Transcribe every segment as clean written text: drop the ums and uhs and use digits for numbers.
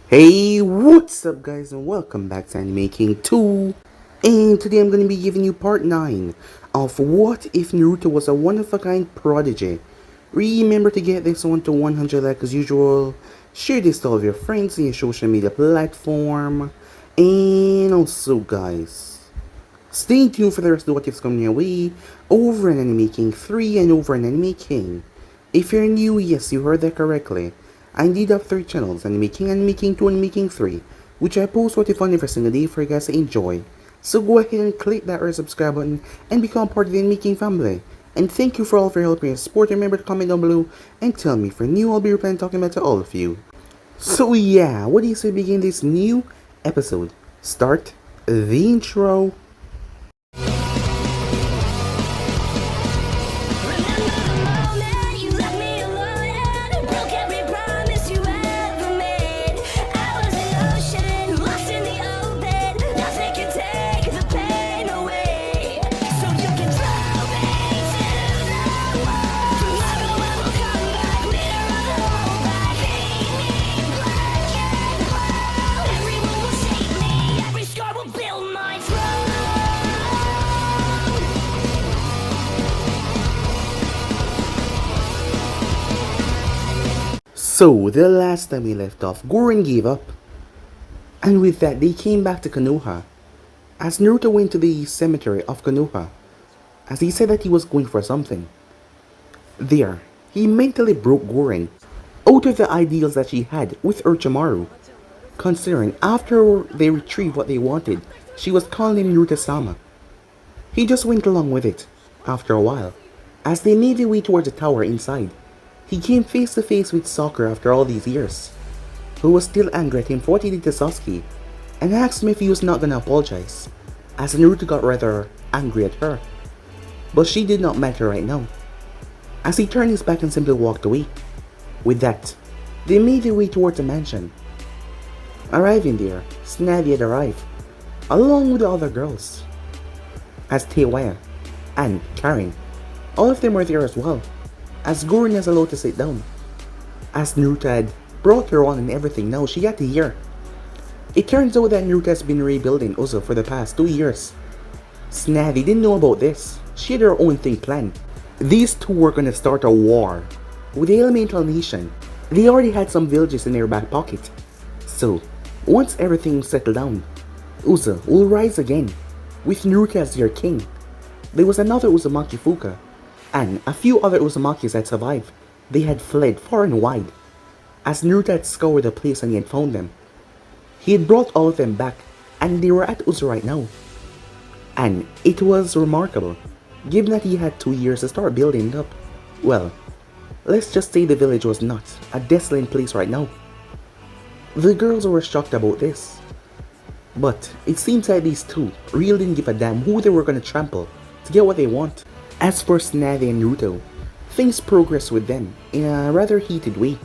Hey, what's up guys and welcome back to Animaking 2. And today I'm going to be giving you part 9 of What If Naruto Was a One-of-a-Kind Prodigy. Remember to get this one to 100 like as usual. Share this to all of your friends in your social media platform. And also guys, stay tuned for the rest of what ifs coming your way over in Animaking 3 and over in Animaking. If you're new, yes, you heard that correctly. I did have 3 channels, Animaking 2, and Animaking 3, which I post what if on every single day for you guys to enjoy. So go ahead and click that red subscribe button and become part of the Animaking family. And thank you for all of your help and your support. Remember to comment down below and tell me if you're new, I'll be replying talking about to all of you. So yeah, what do you say begin this new episode? Start the intro. So, the last time we left off, Goran gave up. And with that, they came back to Konoha. As Naruto went to the cemetery of Konoha, as he said that he was going for something. There, he mentally broke Goran out of the ideals that she had with Orochimaru, considering after they retrieved what they wanted, she was calling him Naruto-sama. He just went along with it. After a while, as they made their way towards the tower inside, he came face to face with Sakura after all these years, who was still angry at him for what he did to Sasuke, and asked him if he was not gonna apologize, as Naruto got rather angry at her. But she did not matter right now, as he turned his back and simply walked away. With that, they made their way towards the mansion. Arriving there, Tsunade had arrived, along with the other girls, as Teiwaya and Karen. All of them were there as well, as Goran is allowed to sit down. As Naruto had brought her on and everything, now she got to hear. It turns out that Naruto has been rebuilding Uzo for the past 2 years. Tsunade didn't know about this. She had her own thing planned. These two were gonna start a war with the Elemental Nation. They already had some villages in their back pocket. So, once everything settled down, Uzo will rise again, with Naruto as their king. There was another Uzumaki Fuka, and a few other Uzumakis had survived. They had fled far and wide. As Naruto had scoured the place and he had found them, he had brought all of them back, and they were at Uzo right now. And it was remarkable, given that he had 2 years to start building it up. Well, let's just say the village was not a desolate place right now. The girls were shocked about this, but it seems like these two really didn't give a damn who they were gonna trample to get what they want. As for Tsunade and Naruto, things progressed with them in a rather heated way,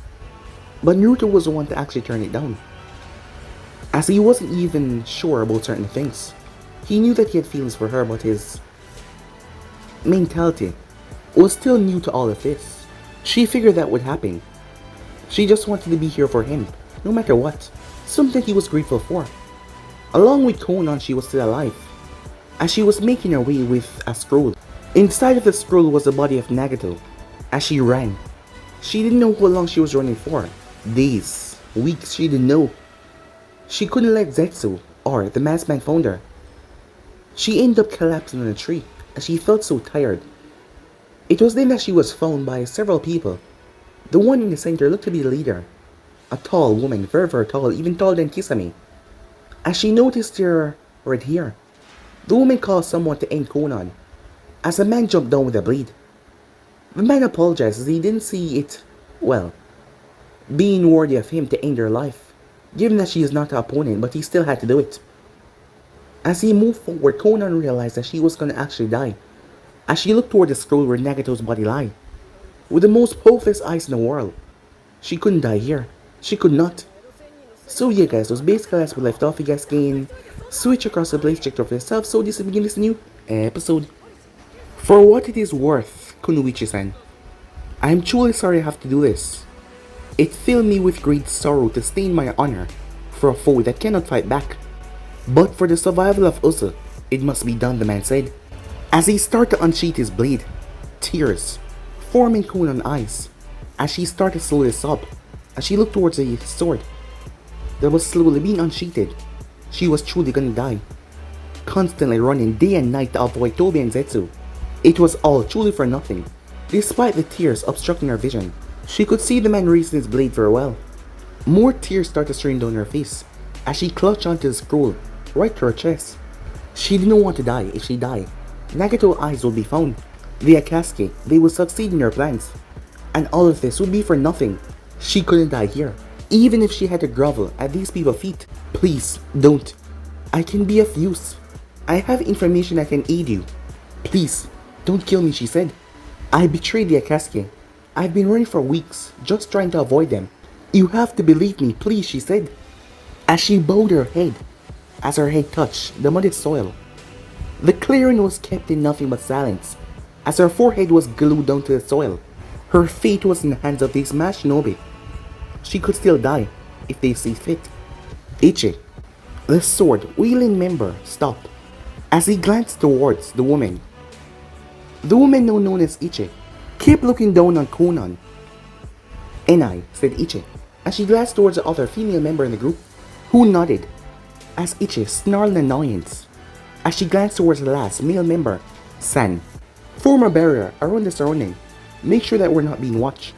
but Naruto was the one to actually turn it down, as he wasn't even sure about certain things. He knew that he had feelings for her, but his mentality was still new to all of this. She figured that would happen. She just wanted to be here for him, no matter what, something he was grateful for. Along with Konan, she was still alive, as she was making her way with a scroll. Inside of the scroll was the body of Nagato. As she ran, she didn't know how long she was running for. Days, weeks, she didn't know. She couldn't let Zetsu, or the masked man, found her. She ended up collapsing on a tree, as she felt so tired. It was then that she was found by several people. The one in the center looked to be the leader, a tall woman, very tall, even taller than Kisame. As she noticed her right here, the woman called someone to end Konan, as a man jumped down with a blade. The man apologized as he didn't see it, well, being worthy of him to end her life, given that she is not her opponent, but he still had to do it. As he moved forward, Konan realized that she was gonna actually die, as she looked toward the scroll where Nagato's body lay, with the most hopeless eyes in the world. She couldn't die here. She could not. So yeah guys, that was basically as we left off. You guys can switch across the place, check it out for yourself. So this will begin this new episode. For what it is worth, Kunoichi-san, I am truly sorry I have to do this. It filled me with great sorrow to stain my honor for a foe that cannot fight back. But for the survival of Uzzah, it must be done, the man said. As he started to unsheath his blade, tears formed in Konan's eyes as she started slowly to sob as she looked towards the sword that was slowly being unsheathed. She was truly gonna die, constantly running day and night to avoid Tobi and Zetsu. It was all truly for nothing. Despite the tears obstructing her vision, she could see the man raising his blade very well. More tears started streaming down her face as she clutched onto the scroll right to her chest. She didn't want to die. If she died, Nagato's eyes would be found. The Akatsuki, they would succeed in their plans. And all of this would be for nothing. She couldn't die here, even if she had to grovel at these people's feet. Please, don't. I can be of use. I have information that can aid you. Please, don't kill me, she said. I betrayed the Akatsuki. I've been running for weeks, just trying to avoid them. You have to believe me, please, she said. As she bowed her head, as her head touched the muddy soil. The clearing was kept in nothing but silence, as her forehead was glued down to the soil. Her fate was in the hands of these masked shinobi. She could still die, if they see fit. Ichi, the sword-wielding member, stopped, as he glanced towards the woman. The woman now known as Ichi kept looking down on Konan. "Enai," said Ichi, as she glanced towards the other female member in the group, who nodded, as Ichi snarled in annoyance, as she glanced towards the last male member, San. "Form a barrier around the surrounding. Make sure that we're not being watched.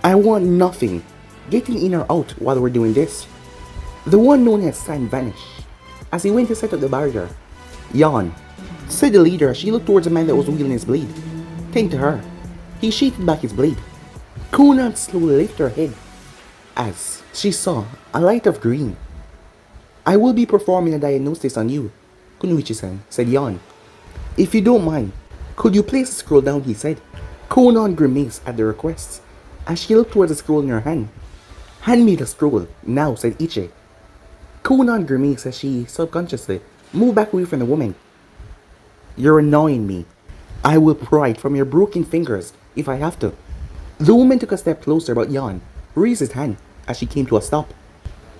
I want nothing getting in or out while we're doing this." The one known as San vanished, as he went to set up the barrier. "Yawn," said the leader as she looked towards the man that was wielding his blade. Thank to her, he sheathed back his blade. Konan slowly lifted her head, as she saw a light of green. "I will be performing a diagnosis on you, Kunoichi-san," said Yawn. "If you don't mind, could you place the scroll down," he said. Konan grimaced at the request, as she looked towards the scroll in her hand. "Hand me the scroll, now," said Ichi. Konan grimaced as she subconsciously moved back away from the woman. "You're annoying me. I will pry it from your broken fingers if I have to." The woman took a step closer, but Yawn raised his hand as she came to a stop.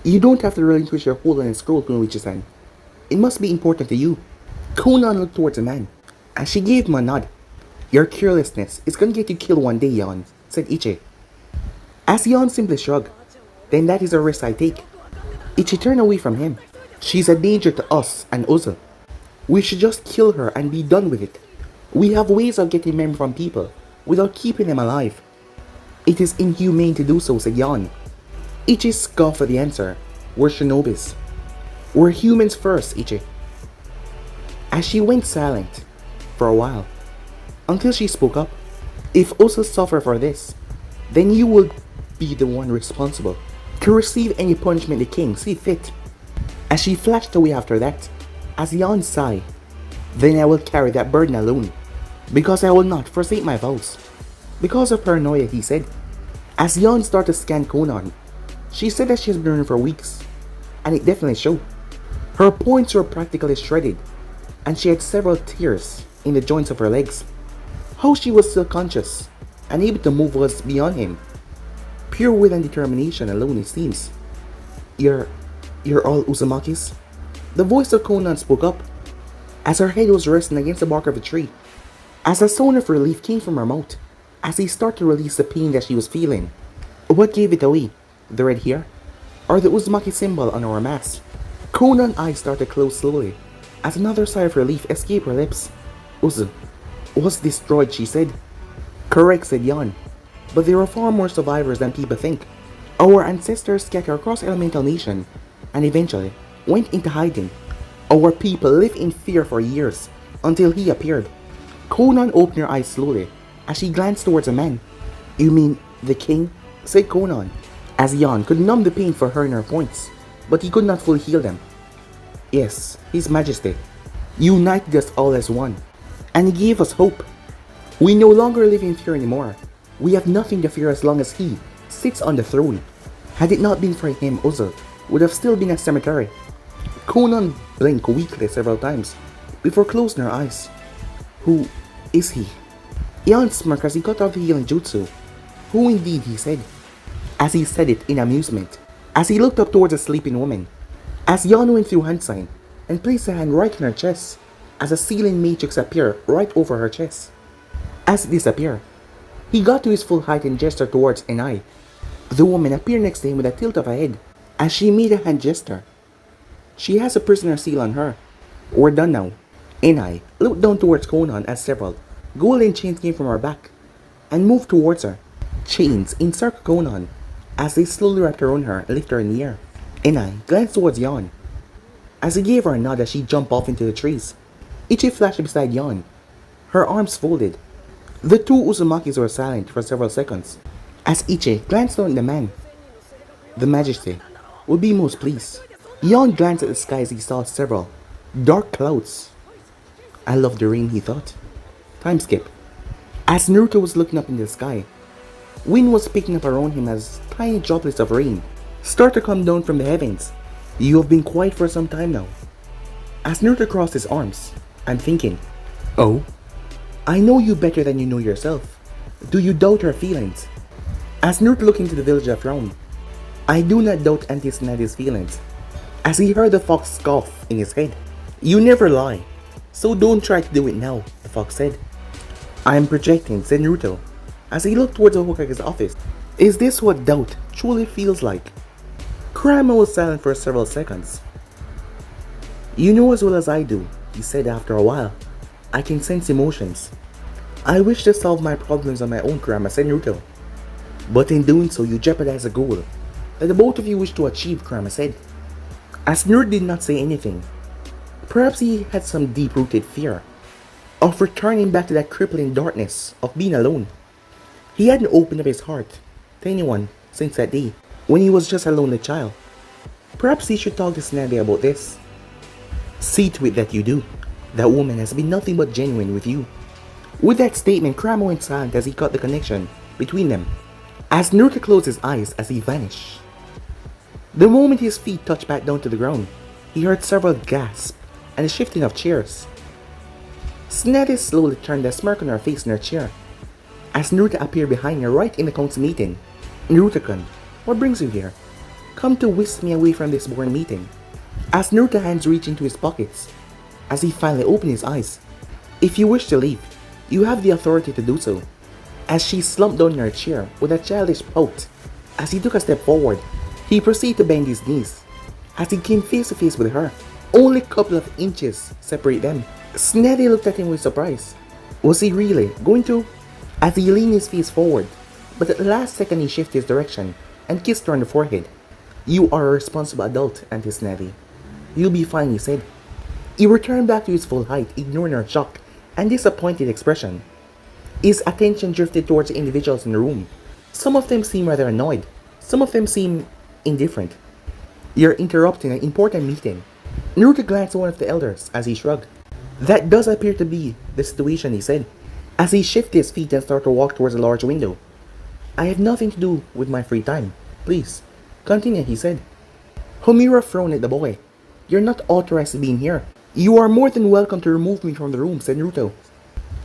"You don't have to relinquish your hold on the scroll, Kunoichi-san. It must be important to you." Konan looked towards the man, as she gave him a nod. "Your carelessness is gonna get you killed one day, Yawn," said Ichi. As Yawn simply shrugged, "Then that is a risk I take." Ichi turned away from him. "She's a danger to us and Uzzah. We should just kill her and be done with it. We have ways of getting memory from people without keeping them alive." "It is inhumane to do so," said Yawn. Ichi scoffed at the answer. "We're shinobis. We're humans first, Ichi." As she went silent for a while, until she spoke up. "If Uzzah suffer for this, then you will be the one responsible to receive any punishment the king see fit." As she flashed away after that, as Yawn sighed, "Then I will carry that burden alone, because I will not forsake my vows." "Because of paranoia," he said. As Yawn started to scan Konan, she said that she has been running for weeks, and it definitely showed. Her points were practically shredded, and she had several tears in the joints of her legs. How she was still conscious and able to move was beyond him. Pure will and determination alone, it seems. You're all Uzumaki's?" The voice of Konan spoke up, as her head was resting against the bark of a tree. As a sound of relief came from her mouth, as he started to release the pain that she was feeling. What gave it away? The red hair? Or the Uzumaki symbol on her mask? Konan's eyes started to close slowly, as another sigh of relief escaped her lips. "Uzu was destroyed," she said. "Correct," said Yawn. "But there are far more survivors than people think. Our ancestors scattered across Elemental Nation, and eventually went into hiding. Our people lived in fear for years, until he appeared." Konan opened her eyes slowly, as she glanced towards a man. "You mean the king?" said Konan, as Yawn could numb the pain for her in her points, but he could not fully heal them. "Yes, His Majesty united us all as one, and he gave us hope. We no longer live in fear anymore. We have nothing to fear as long as he sits on the throne. Had it not been for him, Uzzah would have still been a cemetery." Konan blinked weakly several times, before closing her eyes. "Who is he?" Yawn smirked as he cut off the healing jutsu. "Who indeed?" he said, as he said it in amusement, as he looked up towards the sleeping woman. As Yon went through hand sign and placed a hand right in her chest as a sealing matrix appeared right over her chest. As it disappeared, he got to his full height and gestured towards Enai. The woman appeared next to him with a tilt of her head as she made a hand gesture. She has a prisoner seal on her. We're done now. Enai looked down towards Konan as several golden chains came from her back and moved towards her. Chains encircled Konan as they slowly wrapped around her and lifted her in the air. Enai glanced towards Yon as he gave her a nod as she jumped off into the trees. Ichi flashed beside Yon, her arms folded. The two Uzumakis were silent for several seconds as Ichi glanced down at the man. The Majesty would be most pleased. Yon glanced at the sky as he saw several dark clouds. I love the rain, he thought. Time skip. As Naruto was looking up in the sky, wind was picking up around him as tiny droplets of rain started to come down from the heavens. You have been quiet for some time now. As Naruto crossed his arms, I'm thinking, oh, I know you better than you know yourself. Do you doubt her feelings? As Naruto looked into the villager frowned, I do not doubt Auntie Tsunade's feelings. As he heard the fox scoff in his head, you never lie, so don't try to do it now, the fox said. I am projecting, said Naruto, as he looked towards the Hokage's office. Is this what doubt truly feels like? Kurama was silent for several seconds. You know as well as I do, he said after a while. I can sense emotions. I wish to solve my problems on my own, Kurama, said Naruto. But in doing so, you jeopardize a goal that the both of you wish to achieve, Kurama said. As Naruto did not say anything, perhaps he had some deep-rooted fear of returning back to that crippling darkness of being alone. He hadn't opened up his heart to anyone since that day when he was just a lonely child. Perhaps he should talk to Tsunade about this. See to it that you do. That woman has been nothing but genuine with you. With that statement, Kurama went silent as he caught the connection between them. As Naruto closed his eyes as he vanished. The moment his feet touched back down to the ground, he heard several gasps and a shifting of chairs. Tsunade slowly turned a smirk on her face in her chair as Naruto appeared behind her right in the council meeting. Naruto-kun, what brings you here? Come to whisk me away from this boring meeting. As Naruto's hands reached into his pockets, as he finally opened his eyes. If you wish to leave, you have the authority to do so. As she slumped down in her chair with a childish pout, as he took a step forward, he proceeded to bend his knees. As he came face to face with her, only a couple of inches separate them. Tsunade looked at him with surprise. Was he really going to? As he leaned his face forward, but at the last second he shifted his direction and kissed her on the forehead. You are a responsible adult, Auntie Tsunade. You'll be fine, he said. He returned back to his full height, ignoring her shocked and disappointed expression. His attention drifted towards the individuals in the room. Some of them seemed rather annoyed. Some of them seemed indifferent. You're interrupting an important meeting. Naruto glanced at one of the elders as he shrugged. That does appear to be the situation, he said, as he shifted his feet and started to walk towards a large window. I have nothing to do with my free time. Please, continue, he said. Homura frowned at the boy. You're not authorized to be in here. You are more than welcome to remove me from the room, said Naruto.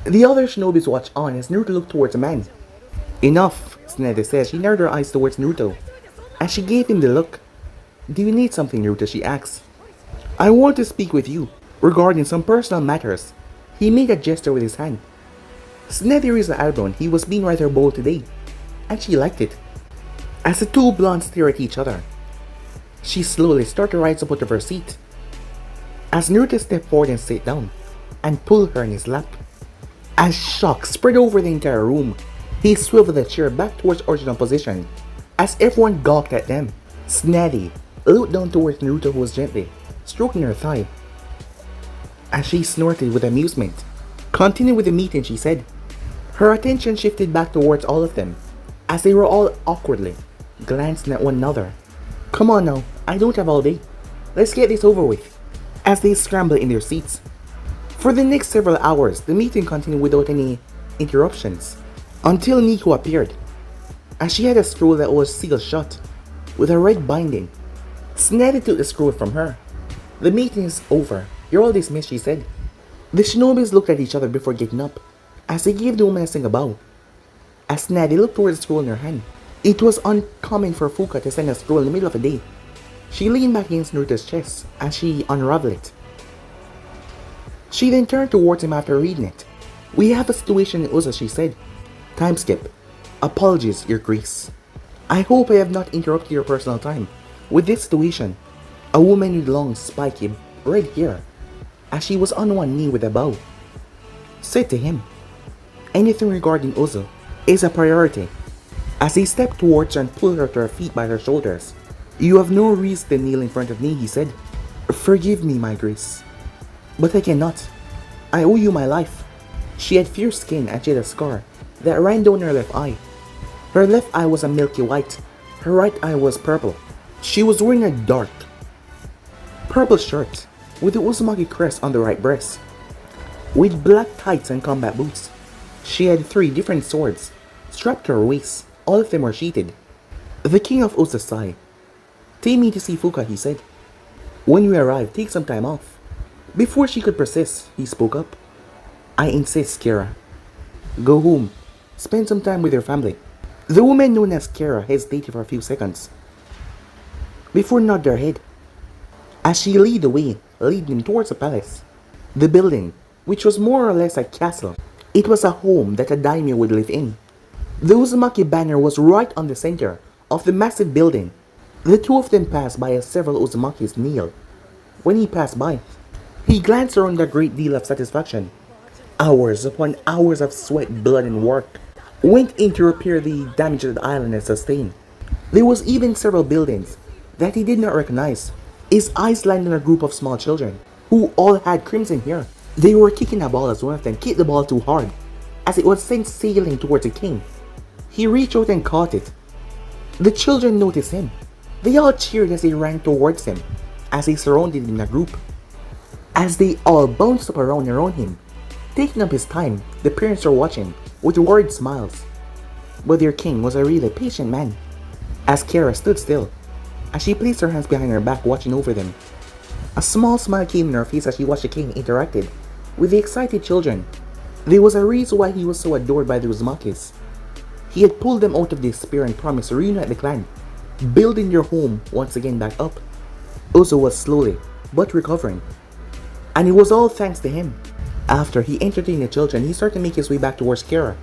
The other shinobis watched on as Naruto looked towards the man. Enough, Tsunade said. She narrowed her eyes towards Naruto as she gave him the look. Do you need something, Naruto? She asked. I want to speak with you regarding some personal matters. He made a gesture with his hand. Tsunade raised an eyebrow. He was being rather bold today, and she liked it. As the two blondes stared at each other, she slowly started to rise up out of her seat. As Naruto stepped forward and sat down, and pulled her in his lap. As shock spread over the entire room, he swiveled the chair back towards its original position. As everyone gawked at them, Tsunade looked down towards Naruto, who was gently stroking her thigh. As she snorted with amusement. Continue with the meeting, she said. Her attention shifted back towards all of them, as they were all awkwardly glancing at one another. Come on now, I don't have all day. Let's get this over with. As they scrambled in their seats. For the next several hours, the meeting continued without any interruptions, until Nico appeared, as she had a scroll that was sealed shut, with a red binding. Tsunade took the scroll from her. The meeting is over. You're all dismissed, she said. The shinobis looked at each other before getting up, as they gave the woman a single bow. As Tsunade looked towards the scroll in her hand, it was uncommon for Fuka to send a scroll in the middle of the day. She leaned back against Naruto's chest as she unraveled it. She then turned towards him after reading it. "We have a situation in Uza," she said. "Time skip. Apologies, Your Grace. I hope I have not interrupted your personal time with this situation." A woman with long, spiky, red hair, as she was on one knee with a bow, said to him, "Anything regarding Uzo is a priority." As he stepped towards her and pulled her to her feet by her shoulders. "You have no reason to kneel in front of me," he said. "Forgive me, my Grace, but I cannot. I owe you my life." She had fierce skin and she had a scar that ran down her left eye. Her left eye was a milky white, her right eye was purple. She was wearing a dark purple shirt with the Uzumaki crest on the right breast, with black tights and combat boots. She had 3 different swords strapped to her waist, all of them were sheathed. The king of Uza sighed. "Take me to see Fuka," he said. "When you arrive, take some time off." Before she could persist, he spoke up. "I insist, Kira. Go home. Spend some time with your family." The woman known as Kira hesitated for a few seconds before nodding her head as she led the way, leading him towards the palace. The building, which was more or less a castle, it was a home that a daimyo would live in. The Uzumaki banner was right on the center of the massive building. The two of them passed by as several Uzumakis kneeled. When he passed by, he glanced around with a great deal of satisfaction. Hours upon hours of sweat, blood, and work went in to repair the damage that the island had sustained. There was even several buildings that he did not recognize. His eyes landed on a group of small children, who all had crimson hair. They were kicking a ball as one of them kicked the ball too hard, as it was sent sailing towards the king. He reached out and caught it. The children noticed him. They all cheered as they ran towards him, as they surrounded him in a group. As they all bounced up around him, taking up his time, the parents were watching with worried smiles. But their king was a really patient man. As Kara stood still, as she placed her hands behind her back watching over them, a small smile came in her face as she watched the king interacted with the excited children. There was a reason why he was so adored by the Uzumakis. He had pulled them out of despair and promised to reunite the clan, building their home once again back up. Uzo was slowly but recovering, and it was all thanks to him. After he entertained the children, he started to make his way back towards Kara.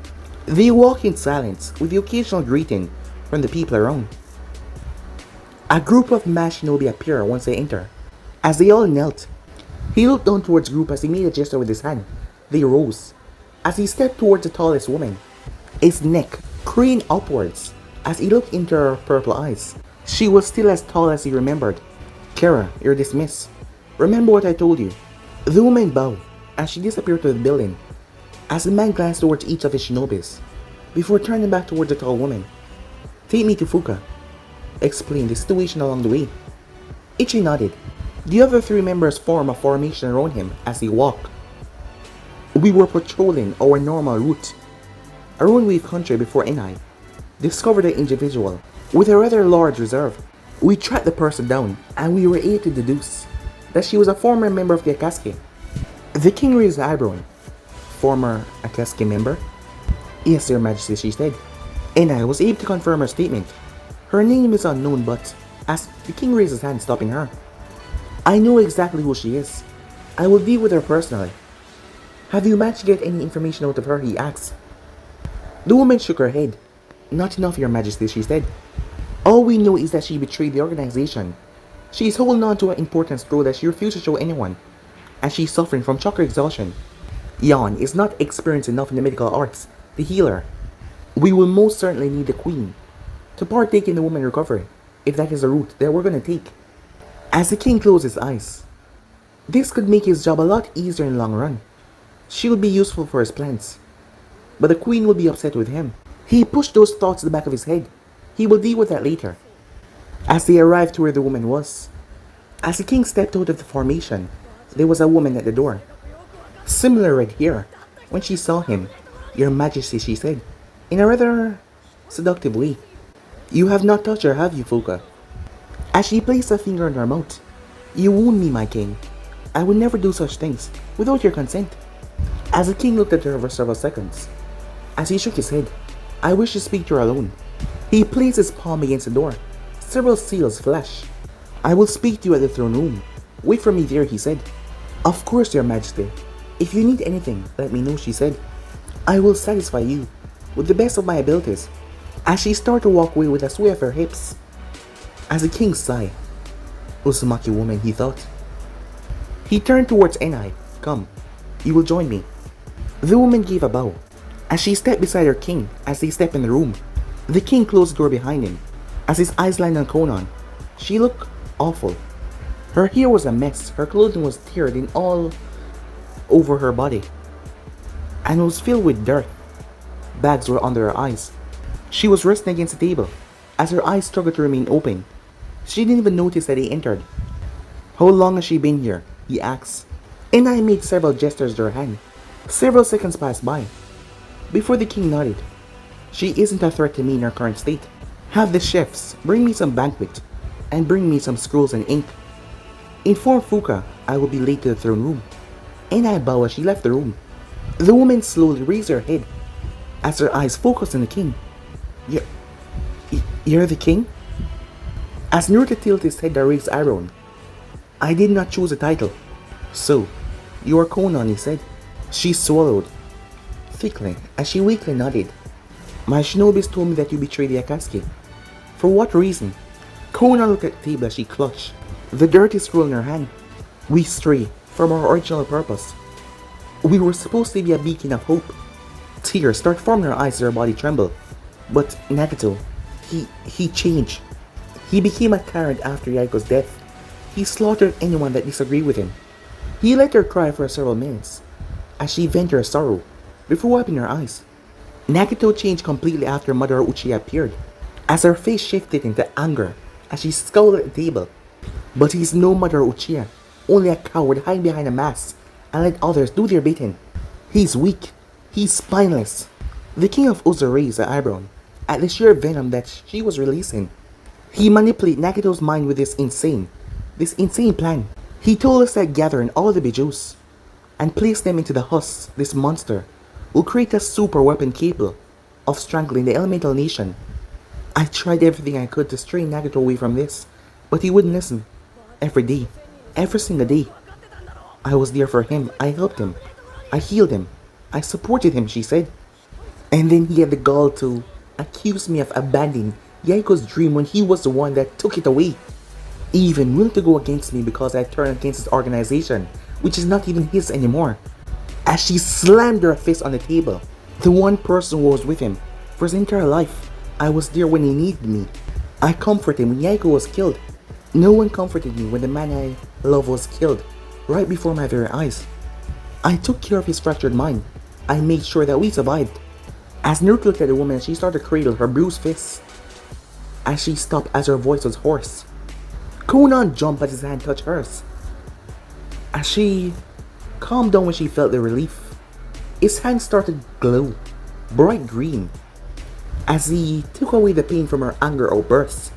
They walked in silence with the occasional greeting from the people around. A group of masked shinobi appeared once they entered. As they all knelt, he looked down towards the group as he made a gesture with his hand. They rose. As he stepped towards the tallest woman, his neck craned upwards as he looked into her purple eyes. She was still as tall as he remembered. "Kara, you're dismissed. Remember what I told you." The woman bowed as she disappeared to the building, as the man glanced towards each of his shinobis, before turning back towards the tall woman. "Take me to Fuka. Explain the situation along the way." Ichi nodded. The other 3 members formed a formation around him as he walked. "We were patrolling our normal route around Wave Country before NI discovered an individual with a rather large reserve. We tracked the person down and we were able to deduce that she was a former member of the Akatsuki." The king raised an eyebrow. "Former Akatsuki member?" "Yes, Your Majesty," she said. And I was able to confirm her statement. "Her name is unknown, but..." As the king raised his hand, stopping her. "I know exactly who she is. I will deal with her personally." "Have you managed to get any information out of her?" he asked. The woman shook her head. "Not enough, Your Majesty," she said. "All we know is that she betrayed the organization. She is holding on to an important scroll that she refused to show anyone, and she is suffering from chakra exhaustion. Yan is not experienced enough in the medical arts to heal her. We will most certainly need the queen to partake in the woman's recovery, if that is the route that we're going to take." As the king closed his eyes, this could make his job a lot easier in the long run. She would be useful for his plans, but the queen will be upset with him. He pushed those thoughts to the back of his head. He will deal with that later. As they arrived to where the woman was, as the king stepped out of the formation, there was a woman at the door. Similar red hair. When she saw him, "Your Majesty," she said, in a rather seductive way. "You have not touched her, have you, Fuka?" As she placed a finger on her mouth. "You wound me, my king. I would never do such things without your consent." As the king looked at her for several seconds, as he shook his head, "I wish to speak to her alone." He placed his palm against the door. Several seals flashed. I will speak to you at the throne room. Wait for me there, he said. Of course, your majesty. If you need anything, let me know, she said. I will satisfy you, with the best of my abilities. As she started to walk away with a sway of her hips. As the king sighed. Uzumaki woman, he thought. He turned towards Enai. Come, you will join me. The woman gave a bow. As she stepped beside her king, as they stepped in the room, the king closed the door behind him. As his eyes landed on Konan, she looked awful. Her hair was a mess, her clothing was teared in all over her body, and was filled with dirt. Bags were under her eyes. She was resting against the table, as her eyes struggled to remain open. She didn't even notice that he entered. How long has she been here? He asked. Enai made several gestures with her hand. Several seconds passed by, before the king nodded. She isn't a threat to me in her current state. Have the chefs bring me some banquet, and bring me some scrolls and ink. Inform Fuka I will be late to the throne room. Enai bowed as she left the room. The woman slowly raised her head, as her eyes focused on the king. You're the king? As Naruto tilted his head to raise eyebrow. I did not choose a title. So, you are Konan, he said. She swallowed thickly as she weakly nodded. My shinobis told me that you betrayed the Akatsuki. For what reason? Konan looked at the table as she clutched the dirty scroll in her hand. We stray from our original purpose. We were supposed to be a beacon of hope. Tears started forming her eyes as her body trembled. But Nagato, he changed. He became a tyrant after Yaiko's death. He slaughtered anyone that disagreed with him. He let her cry for several minutes, as she vented her sorrow, before wiping her eyes. Nagato changed completely after Mother Uchiha appeared, as her face shifted into anger, as she scowled at the table. But he's no Mother Uchiha, only a coward hiding behind a mask, and let others do their bidding. He's weak. He's spineless. The king of Uzo raised her eyebrow at the sheer venom that she was releasing. He manipulated Nagato's mind with this insane plan. He told us that gathering all the Bijus and place them into the husk, this monster will create a super weapon capable of strangling the elemental nation. I tried everything I could to strain Nagato away from this, but he wouldn't listen. Every day, every single day, I was there for him. I helped him. I healed him. I supported him, she said. And then he had the gall to accuse me of abandoning Yaiko's dream when he was the one that took it away. He even willing to go against me because I turned against his organization, which is not even his anymore. As she slammed her fist on the table, the one person who was with him for his entire life. I was there when he needed me. I comforted him when Yaiko was killed. No one comforted me when the man I love was killed, right before my very eyes. I took care of his fractured mind. I made sure that we survived. As Naruto looked at the woman, she started to cradle her bruised fists. As she stopped as her voice was hoarse. Konan jumped as his hand touched hers. As she calmed down when she felt the relief, his hand started to glow, bright green, as he took away the pain from her anger outbursts.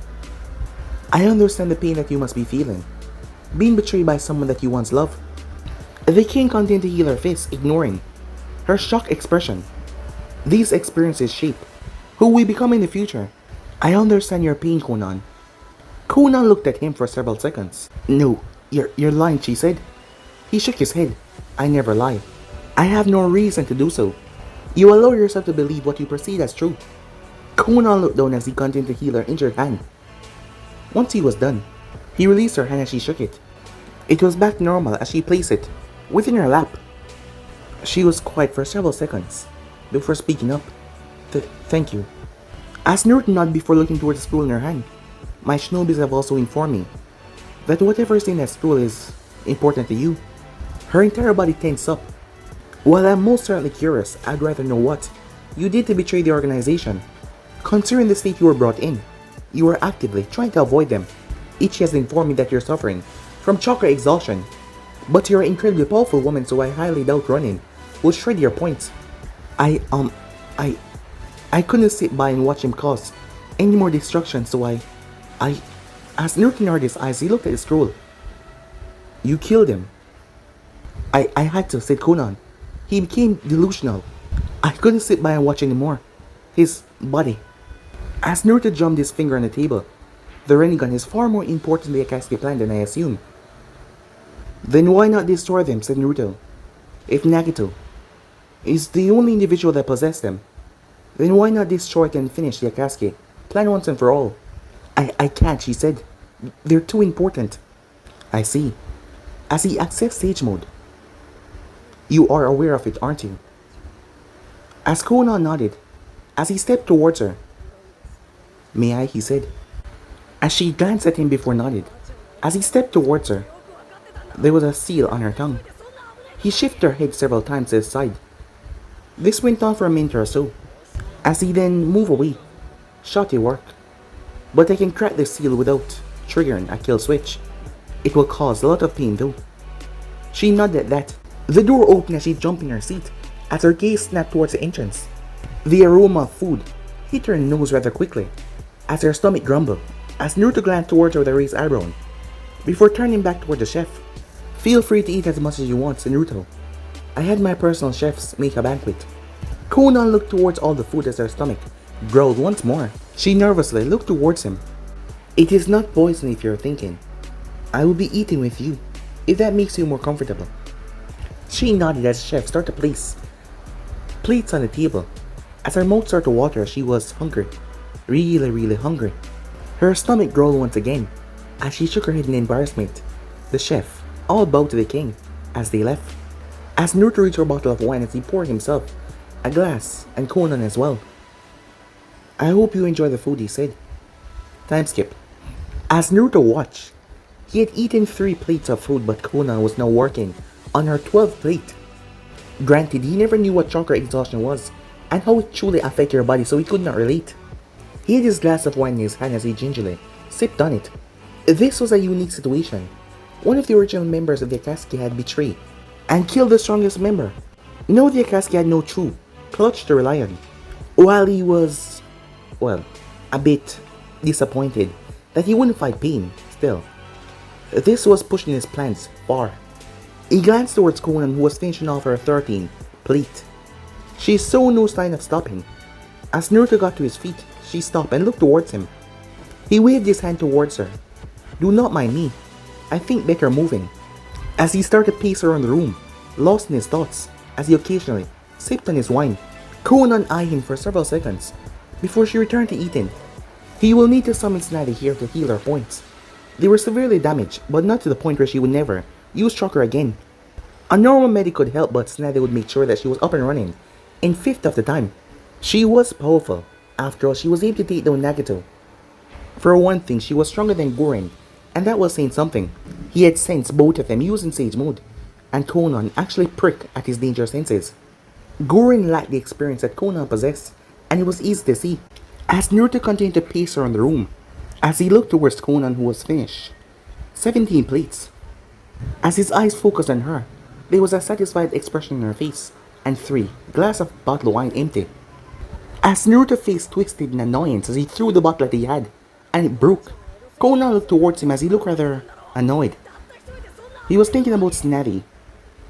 I understand the pain that you must be feeling, being betrayed by someone that you once loved. The king continued to heal her face, ignoring her shocked expression. These experiences shape who we become in the future. I understand your pain, Konan. Konan looked at him for several seconds. No, you're lying, she said. He shook his head. I never lie. I have no reason to do so. You allow yourself to believe what you perceive as true. Konan looked down as he continued to heal her injured hand. Once he was done, he released her hand as she shook it. It was back to normal as she placed it within her lap. She was quiet for several seconds before speaking up. Thank you. As Naruto nodded before looking towards the scroll in her hand, my shinobis have also informed me that whatever is in that scroll is important to you. Her entire body tensed up. While I'm most certainly curious, I'd rather know what you did to betray the organization. Considering the state you were brought in, you were actively trying to avoid them. Ichi has informed me that you're suffering from chakra exhaustion, but you're an incredibly powerful woman, so I highly doubt running will shred your points. I couldn't sit by and watch him cause any more destruction, so as Naruto narrowed his eyes, he looked at the scroll. You killed him. I had to, said Konan. He became delusional. I couldn't sit by and watch anymore. His body. As Naruto drummed his finger on the table, The Rinnegan is far more important to the Akatsuki plan than I assume. Then why not destroy them, said Naruto. If Nagito is the only individual that possessed them, then why not destroy it and finish the Akatsuki plan once and for all? I can't, she said. They're too important. I see. As he accessed Sage Mode. You are aware of it, aren't you? As Konan nodded, as he stepped towards her. May I, he said. As she glanced at him before nodded, as he stepped towards her, there was a seal on her tongue. He shifted her head several times to his side. This went on for a minute or so, as he then moved away. Shoddy work. But I can crack the seal without triggering a kill switch. It will cause a lot of pain though. She nodded at that. The door opened as she jumped in her seat, as her gaze snapped towards the entrance. The aroma of food hit her nose rather quickly, as her stomach grumbled, as Naruto glanced towards her with a raised eyebrow, before turning back toward the chef. Feel free to eat as much as you want, said Naruto. I had my personal chefs make a banquet. Konan looked towards all the food as her stomach growled once more. She nervously looked towards him. It is not poison if you're thinking. I will be eating with you, if that makes you more comfortable. She nodded as the chef started to place plates on the table. As her mouth started to water, she was hungry. Really hungry. Her stomach growled once again, as she shook her head in embarrassment. The chef all bowed to the king, as they left. As Naruto reached her bottle of wine as he poured himself a glass, and Konan as well. I hope you enjoy the food, he said. Time skip. As Naruto watched, he had eaten 3 plates of food, but Konan was now working on her 12th plate. Granted, he never knew what chakra exhaustion was, and how it truly affected your body, so he could not relate. He had his glass of wine in his hand as he gingerly sipped on it. This was a unique situation. One of the original members of the Akatsuki had betrayed and killed the strongest member. Now the Akatsuki had no true clutch to rely on. While he was, well, a bit disappointed that he wouldn't fight pain, still, this was pushing his plans far. He glanced towards Konan, who was finishing off her 13th plate. She saw no sign of stopping. As Naruto got to his feet, she stopped and looked towards him. He waved his hand towards her. Do not mind me. I think better moving. As he started to pace around the room, lost in his thoughts, as he occasionally sipped on his wine. Konan eyed him for several seconds before she returned to eating. He will need to summon Tsunade here to heal her points. They were severely damaged, but not to the point where she would never use chakra again. A normal medic could help, but Tsunade would make sure that she was up and running in 1/5 of the time. She was powerful. After all, she was able to take down Nagito. For one thing, she was stronger than Gurren, and that was saying something. He had sensed both of them using Sage Mode, and Konan actually pricked at his danger senses. Gurren lacked the experience that Konan possessed, and it was easy to see. As Naruto continued to pace around the room, as he looked towards Konan, who was finished 17 plates. As his eyes focused on her, there was a satisfied expression in her face, and 3 glass of bottled wine empty. As Naruto's face twisted in annoyance as he threw the bottle that he had, and it broke. Konan looked towards him as he looked rather annoyed. He was thinking about Tsunade.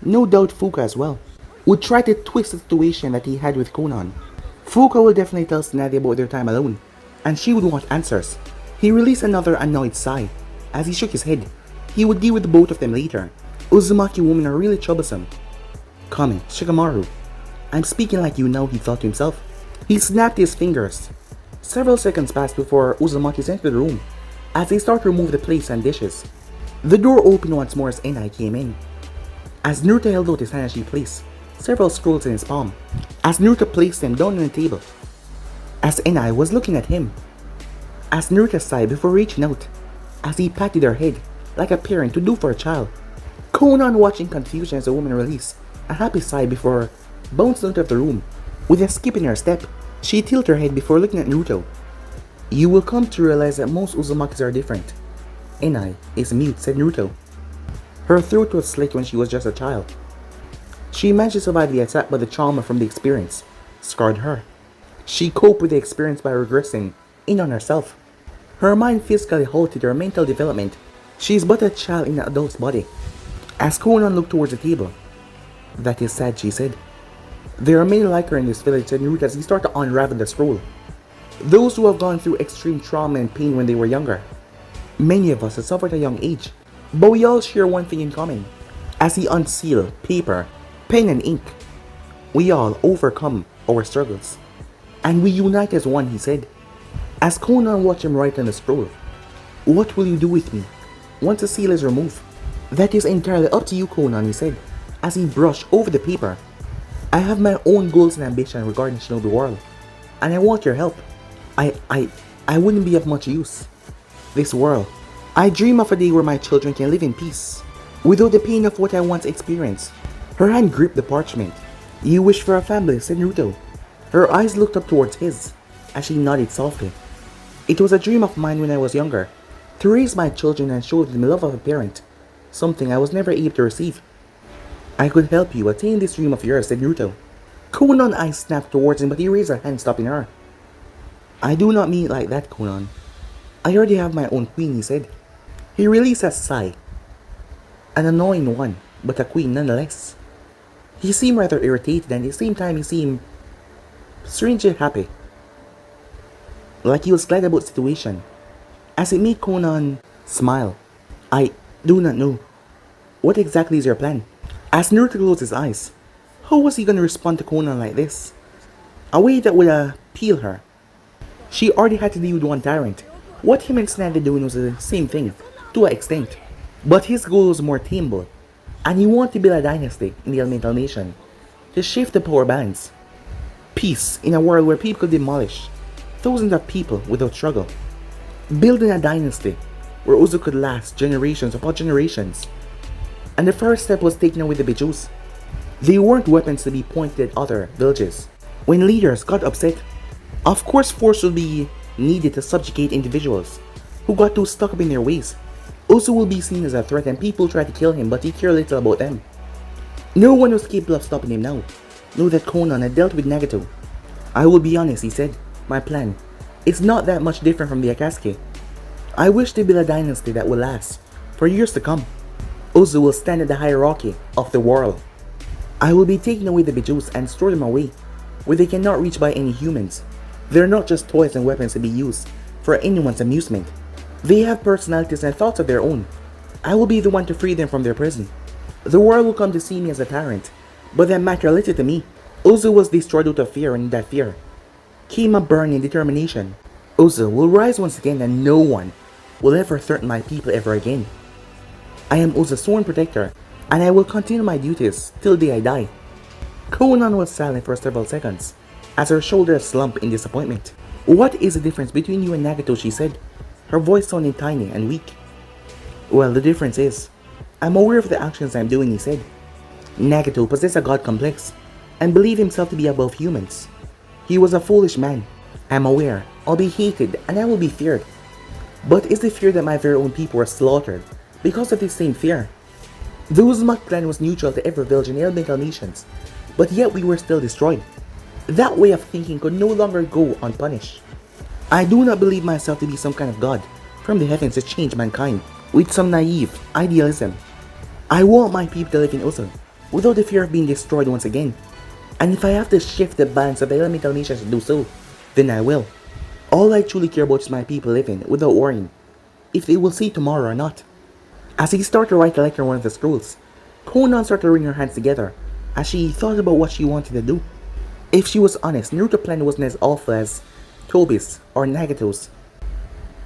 No doubt Fuka as well would try to twist the situation that he had with Konan. Fuka will definitely tell Tsunade about their time alone, and she would want answers. He released another annoyed sigh as he shook his head. He would deal with the both of them later. Uzumaki women are really troublesome. Kame, Shikamaru, I'm speaking like you now, he thought to himself. He snapped his fingers. Several seconds passed before Uzumaki entered the room as they started to remove the plates and dishes. The door opened once more as Enai came in. As Naruto held out his hand as she placed several scrolls in his palm. As Naruto placed them down on the table. As Enai was looking at him. As Naruto sighed before reaching out. As he patted her head like a parent to do for a child. Konan watching confusion as the woman released a happy sigh before bouncing out of the room. With a skip in her step, she tilted her head before looking at Naruto. You will come to realize that most Uzumakis are different. Enai is mute, said Naruto. Her throat was slit when she was just a child. She managed to survive the attack, but the trauma from the experience scarred her. She coped with the experience by regressing in on herself. Her mind physically halted her mental development. She is but a child in an adult's body. As Konan looked towards the table. That is sad, she said. There are many like her in this village, said Naruto as he started to unravel the scroll. Those who have gone through extreme trauma and pain when they were younger. Many of us have suffered at a young age, but we all share one thing in common. As he unsealed paper, pen and ink, we all overcome our struggles. And we unite as one, he said. As Konan watched him write on the scroll, "What will you do with me once the seal is removed?" "That is entirely up to you, Konan," he said, as he brushed over the paper. "I have my own goals and ambitions regarding Shinobi World, and I want your help. I wouldn't be of much use. This world, I dream of a day where my children can live in peace, without the pain of what I once experienced." Her hand gripped the parchment. "You wish for a family," said Naruto. Her eyes looked up towards his, as she nodded softly. "It was a dream of mine when I was younger, to raise my children and show them the love of a parent, something I was never able to receive." "I could help you attain this dream of yours," said Naruto. Konan's eyes snapped towards him, but he raised her hand, stopping her. "I do not mean it like that, Konan. I already have my own queen," he said. He released a sigh. An annoying one, but a queen nonetheless. He seemed rather irritated, and at the same time he seemed strangely happy. Like he was glad about the situation, as it made Konan smile. "I do not know. What exactly is your plan?" As Naruto closed his eyes, how was he going to respond to Konan like this? A way that would appeal her. She already had to deal with one tyrant. What him and Tsunade doing was the same thing, to an extent. But his goal was more attainable, and he wanted to build a dynasty in the elemental nation, to shift the power balance. Peace in a world where people could demolish thousands of people without struggle. Building a dynasty where Uzu could last generations upon generations. And the first step was taking away the Bijus. They weren't weapons to be pointed at other villages. When leaders got upset, of course force would be needed to subjugate individuals who got too stuck up in their ways. Uzu will be seen as a threat and people try to kill him, but he cared little about them. No one was capable of stopping him now. Know that Konan had dealt with Nagato. "I will be honest," he said. "My plan is not that much different from the Akatsuki. I wish to build a dynasty that will last for years to come. Uzu will stand at the hierarchy of the world. I will be taking away the Bijus and store them away where they cannot reach by any humans. They're not just toys and weapons to be used for anyone's amusement. They have personalities and thoughts of their own. I will be the one to free them from their prison. The world will come to see me as a tyrant, but that matter little to me." Uzu was destroyed out of fear, and in that fear came a burning determination. "Uzu will rise once again, and no one will ever threaten my people ever again. I am Uzu's sworn protector, and I will continue my duties till the day I die." Konan was silent for several seconds, as her shoulders slumped in disappointment. "What is the difference between you and Nagato?" she said, her voice sounding tiny and weak. "Well, the difference is, I'm aware of the actions I'm doing," he said. "Nagato possessed a god complex, and believed himself to be above humans. He was a foolish man. I'm aware I'll be hated and I will be feared. But is the fear that my very own people were slaughtered because of this same fear? The Uzumaki clan was neutral to every village in the elemental nations, but yet we were still destroyed. That way of thinking could no longer go unpunished. I do not believe myself to be some kind of god from the heavens to change mankind with some naive idealism. I want my people to live in Uzu without the fear of being destroyed once again. And if I have to shift the balance of the elemental nations to do so, then I will. All I truly care about is my people living without worrying if they will see tomorrow or not." As he started to write a letter on one of the scrolls, Konan started to wring her hands together as she thought about what she wanted to do. If she was honest, Naruto's plan wasn't as awful as Tobi's or Nagato's.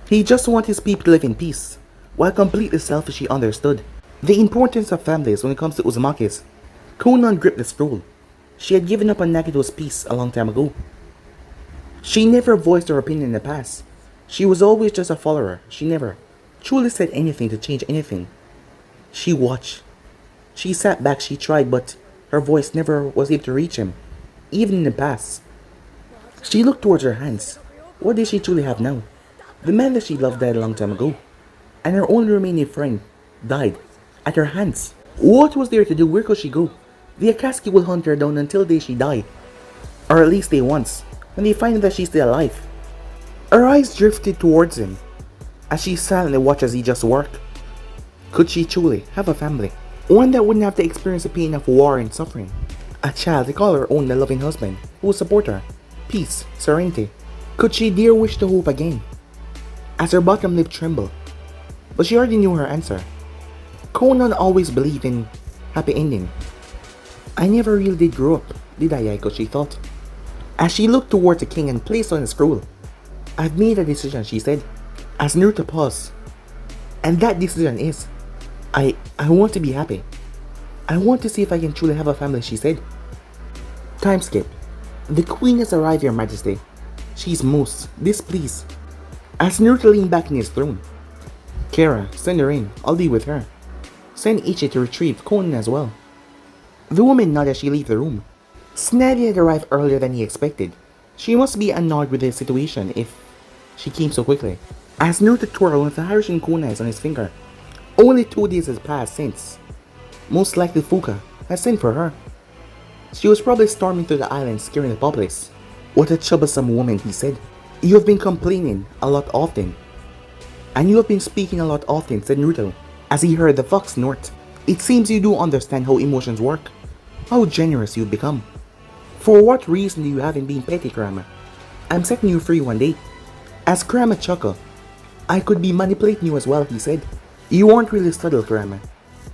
He just wanted his people to live in peace, while completely selfish. He understood the importance of families when it comes to Uzumakis. Konan gripped the scroll. She had given up on Nagato's peace a long time ago. She never voiced her opinion in the past. She was always just a follower. She never truly said anything to change anything. She watched. She sat back, she tried, but her voice never was able to reach him, even in the past. She looked towards her hands. What did she truly have now? The man that she loved died a long time ago, and her only remaining friend died at her hands. What was there to do? Where could she go? The Akatsuki will hunt her down until the day she died. Or at least they once, when they find that she's still alive. Her eyes drifted towards him, as she silently watched as he just worked. Could she truly have a family? One that wouldn't have to experience the pain of war and suffering. A child to call her own, a loving husband who would support her. Peace, serenity. Could she dare wish to hope again? As her bottom lip trembled, but she already knew her answer. Konan always believed in happy ending. I never really did grow up, did I, Aiko, she thought. As she looked towards the king and placed on a scroll. I've made a decision, she said, as Naruto paused. And that decision is, I want to be happy. I want to see if I can truly have a family, she said. Time skip. The queen has arrived, your majesty. She's most displeased. As Naruto leaned back in his throne. Kara, send her in, I'll be with her. Send Ichi to retrieve Konan as well. The woman nodded as she left the room. Tsunade had arrived earlier than he expected. She must be annoyed with the situation if she came so quickly. As Naruto twirled one of the Harishing kunais on his finger, only 2 days has passed since. Most likely Fuka has sent for her. She was probably storming through the island scaring the populace. What a troublesome woman, he said. You have been complaining a lot often. And you have been speaking a lot often, said Naruto, as he heard the fox snort. It seems you do understand how emotions work. How generous you've become. For what reason do you haven't been petty, Kurama? I'm setting you free one day. As Kurama chuckled, I could be manipulating you as well, he said. You aren't really subtle, Kurama.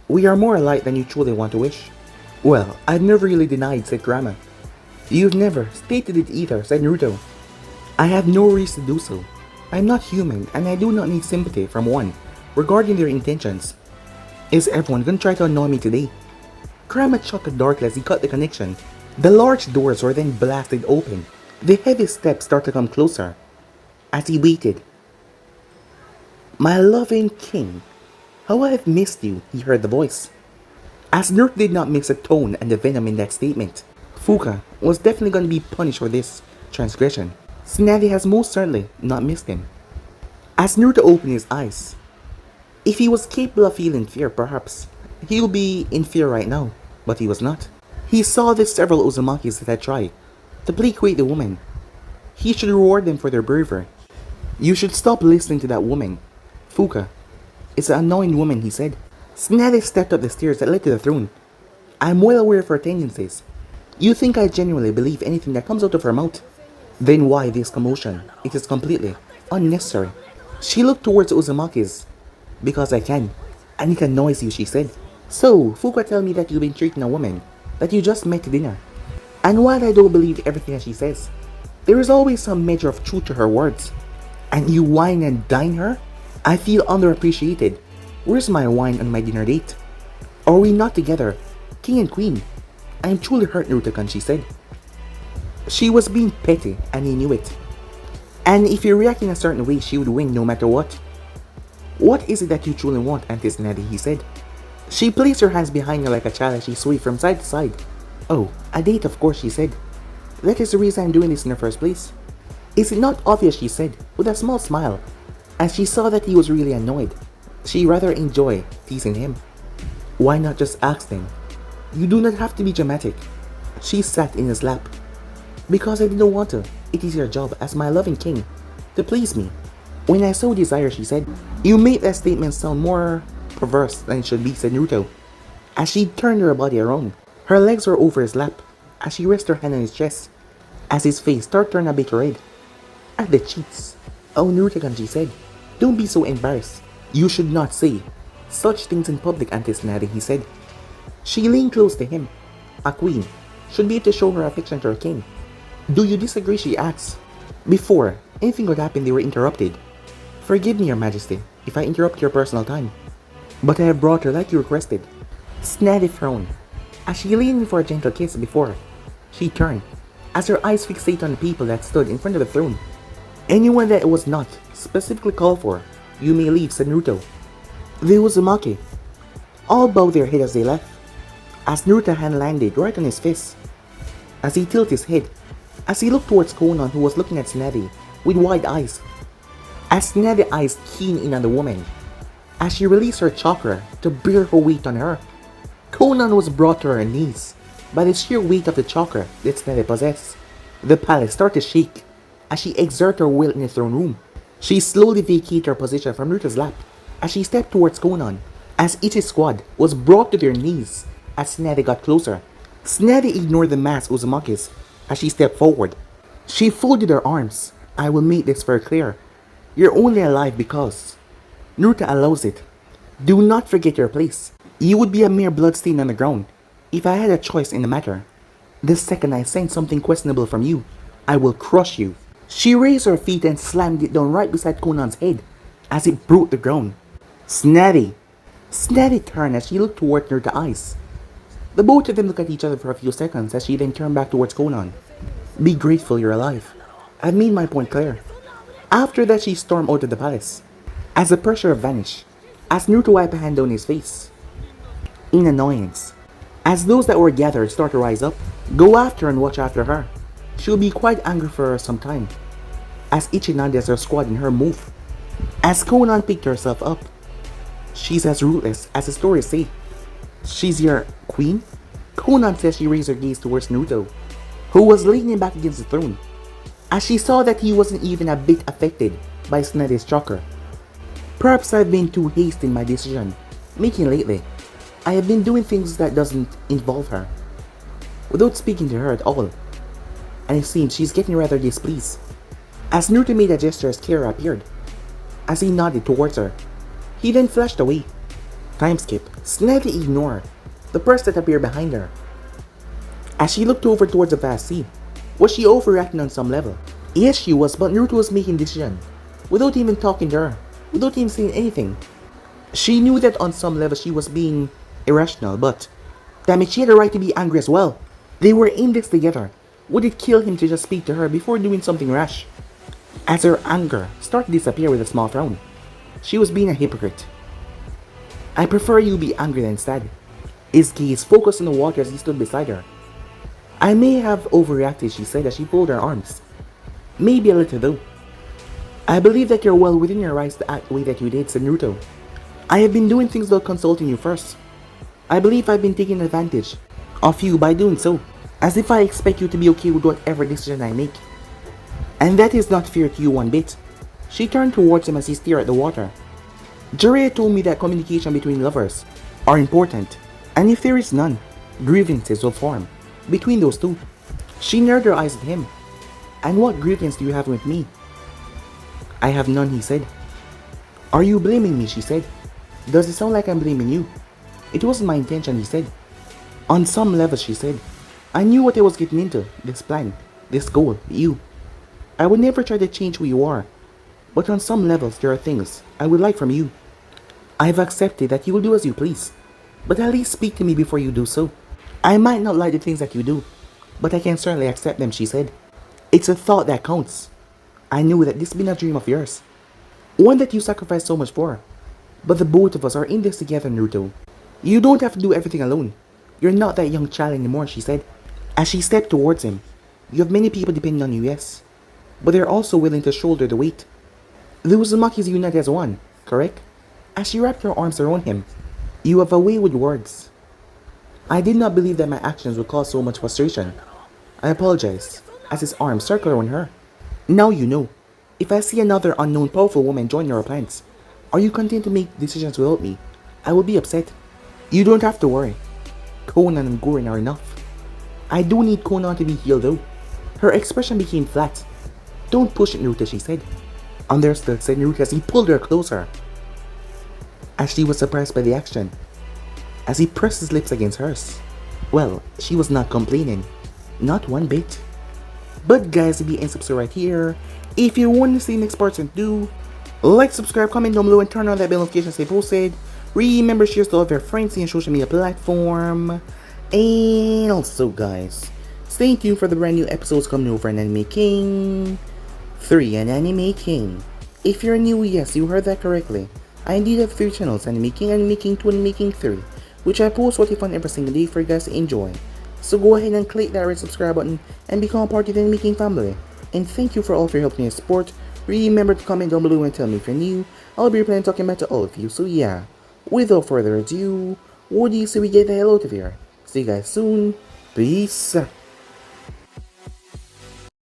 We are more alike than you truly want to wish. Well, I've never really denied, said Kurama. You've never stated it either, said Naruto. I have no reason to do so. I'm not human, and I do not need sympathy from one regarding their intentions. Is everyone gonna try to annoy me today? Kurama chuckled darkly as he cut the connection. The large doors were then blasted open. The heavy steps started to come closer. As he waited. My loving king, how I have missed you, he heard the voice. As Naruto did not mix the tone and the venom in that statement, Fuka was definitely going to be punished for this transgression. Tsunade has most certainly not missed him. As Naruto opened his eyes, if he was capable of feeling fear, perhaps he would be in fear right now, but he was not. He saw the several Uzumakis that had tried to placate the woman. He should reward them for their bravery. You should stop listening to that woman. Fuka is an annoying woman, he said. Tsunade stepped up the stairs that led to the throne. I'm well aware of her tendencies. You think I genuinely believe anything that comes out of her mouth? Then why this commotion? It is completely unnecessary. She looked towards the Uzumakis. Because I can. And it annoys you, she said. So, Fuka tell me that you've been treating a woman that you just met to dinner. And while I don't believe everything that she says, there is always some measure of truth to her words. And you wine and dine her? I feel underappreciated. Where's my wine on my dinner date? Are we not together, king and queen? I am truly hurt, Naruto-kun, she said. She was being petty, and he knew it. And if you react in a certain way, she would win no matter what. What is it that you truly want, Auntie Tsunade, he said. She placed her hands behind her like a child as she swayed from side to side. Oh, a date, of course, she said. That is the reason I'm doing this in the first place. Is it not obvious, she said, with a small smile, as she saw that he was really annoyed. She rather enjoyed teasing him. Why not just ask them? You do not have to be dramatic. She sat in his lap. Because I didn't want to. It is your job as my loving king to please me. When I so desire, she said. You made that statement sound more perverse than it should be, said Naruto. As she turned her body around, her legs were over his lap, as she rested her hand on his chest, as his face started to turn a bit red. At the cheeks. Oh, Naruto-kun, she said. Don't be so embarrassed. You should not say such things in public, Auntie Tsunade, he said. She leaned close to him. A queen should be able to show her affection to her king. Do you disagree, she asked. Before anything could happen, they were interrupted. Forgive me, your majesty, if I interrupt your personal time. But I have brought her like you requested. Tsunade frowned. As she leaned in for a gentle kiss before, she turned, as her eyes fixated on the people that stood in front of the throne. Anyone that was not specifically called for, you may leave, said Naruto. The Uzumaki all bowed their head as they left, as Naruto's hand landed right on his fist. As he tilted his head, as he looked towards Konan, who was looking at Tsunade with wide eyes. As Tsunade's eyes keen in on the woman, as she released her chakra to bear her weight on her, Konan was brought to her knees by the sheer weight of the chakra that Tsunade possessed. The palace started to shake as she exerted her will in the throne room. She slowly vacated her position from Naruto's lap as she stepped towards Konan, as Ichi's squad was brought to their knees as Tsunade got closer. Tsunade ignored the masked Uzumakis as she stepped forward. She folded her arms. I will make this very clear. You're only alive because Naruto allows it. Do not forget your place. You would be a mere bloodstain on the ground if I had a choice in the matter. The second I sense something questionable from you, I will crush you. She raised her feet and slammed it down right beside Konan's head as it broke the ground. Tsunade! Tsunade turned as she looked toward Naruto's eyes. The both of them looked at each other for a few seconds as she then turned back towards Konan. Be grateful you're alive. I've made my point clear. After that she stormed out of the palace. As the pressure vanished, as Naruto wiped a hand down his face. In annoyance, as those that were gathered start to rise up, go after and watch after her. She'll be quite angry for some time, as Tsunade has her squad in her move. As Konan picked herself up, she's as ruthless as the stories say. She's your queen? Konan says. She raised her gaze towards Naruto, who was leaning back against the throne, as she saw that he wasn't even a bit affected by Tsunade's chakra. Perhaps I've been too hasty in my decision making lately. I have been doing things that doesn't involve her, without speaking to her at all, and it seems she's getting rather displeased. As Naruto made a gesture as Kira appeared, as he nodded towards her, he then flashed away. Time skip, Tsunade ignored the person that appeared behind her. As she looked over towards the vast sea, was she overreacting on some level? Yes, she was, but Naruto was making decisions without even talking to her, without even saying anything. She knew that on some level she was being irrational, but damn it, she had a right to be angry as well. They were in this together. Would it kill him to just speak to her before doing something rash? As her anger started to disappear with a small frown, she was being a hypocrite. I prefer you be angry than sad. His gaze focused on the water as he stood beside her. I may have overreacted, she said as she folded her arms. Maybe a little though. I believe that you're well within your rights to act the way that you did, said Naruto. I have been doing things without consulting you first. I believe I've been taking advantage of you by doing so, as if I expect you to be okay with whatever decision I make. And that is not fair to you one bit. She turned towards him as he stared at the water. Jiraiya told me that communication between lovers are important, and if there is none, grievances will form between those two. She narrowed her eyes at him. And what grievance do you have with me? I have none, he said. Are you blaming me, she said. Does it sound like I'm blaming you? It wasn't my intention, he said. On some level, she said, I knew what I was getting into, this plan, this goal, you. I would never try to change who you are, but on some levels there are things I would like from you. I have accepted that you will do as you please, but at least speak to me before you do so. I might not like the things that you do, but I can certainly accept them, she said. It's a thought that counts. I knew that this has been a dream of yours, one that you sacrificed so much for, but the both of us are in this together, Naruto. You don't have to do everything alone. You're not that young child anymore, she said. As she stepped towards him, you have many people depending on you, yes, but they're also willing to shoulder the weight. The Uzumakis unite as one, correct? As she wrapped her arms around him, you have a way with words. I did not believe that my actions would cause so much frustration. I apologize, as his arms circled around her. Now you know. If I see another unknown powerful woman join your plans, are you content to make decisions without me? I will be upset. You don't have to worry. Konan and Gurren are enough. I do need Konan to be healed though. Her expression became flat. Don't push it, Naruto, she said. Understood, said Naruto as he pulled her closer. As she was surprised by the action, as he pressed his lips against hers. Well, she was not complaining. Not one bit. But guys, if you end subscribe right here. If you want to see the next parts and do, like, subscribe, comment down below, and turn on that bell notification to stay posted. Remember, share to all of your friends and social media platform. And also, guys, stay tuned for the brand new episodes coming over on Anime King 3 and Anime King. If you're new, yes, you heard that correctly. I indeed have 3 channels, Anime King 2, Anime King 3, which I post what I fun every single day for you guys to enjoy. So go ahead and click that red subscribe button and become a part of the Anime King family. And thank you for all of your help and support. Remember to comment down below and tell me if you're new. I'll be replying talking back to all of you. So yeah, without further ado, what do you say we get the hell out of here? See you guys soon. Peace.